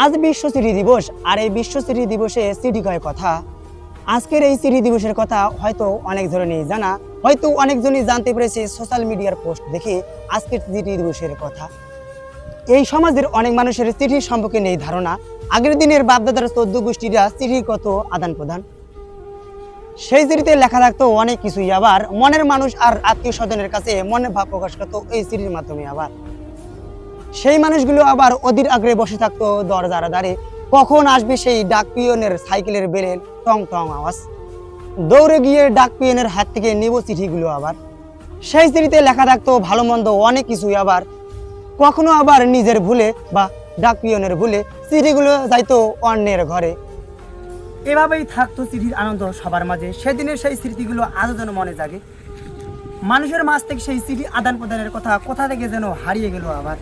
আজ বিশ্ব চিঠি দিবস, আর এই বিশ্ব চিঠি দিবসে চিঠি কয় কথা। আজকের এই চিঠি দিবসের কথা হয়তো অনেক ধরনের জানা, হয়তো অনেকজনই জানতে পেরেছে সোশ্যাল মিডিয়ার পোস্ট দেখে আজকের চিঠি দিবসের কথা। এই সমাজের অনেক মানুষের চিঠির সম্পর্কে নেই ধারণা। আগের দিনের বাপদাদার 14 গোষ্ঠীরা চিঠিগত আদান প্রদান, সেই চিঠিতে লেখা থাকতো অনেক কিছুই, আবার মনের মানুষ আর আত্মীয় স্বজনের কাছে মনের ভাব প্রকাশ করতো এই চিঠির মাধ্যমে। আবার সেই মানুষগুলো আবার অধীর আগ্রহে বসে থাকতো দরজার দ্বারে, কখন আসবে সেই ডাক পিয়নের সাইকেলের বেলের টং টং আওয়াজ। দৌড়ে গিয়ে ডাক পিয়নের হাত থেকে নেব চিঠিগুলো। আবার সেই চিঠিতে লেখা থাকতো ভালো মন্দ অনেক কিছুই, আবার কখনো আবার নিজের ভুলে বা ডাক পিয়নের ভুলে চিঠিগুলো যাইতো অন্যের ঘরে। এভাবেই থাকতো চিঠির আনন্দ সবার মাঝে। সেদিনের সেই স্মৃতিগুলো আজও যেন মনে জাগে। মানুষের মাঝ থেকে সেই চিঠি আদান প্রদানের কথা কোথা থেকে যেন হারিয়ে গেল। আবার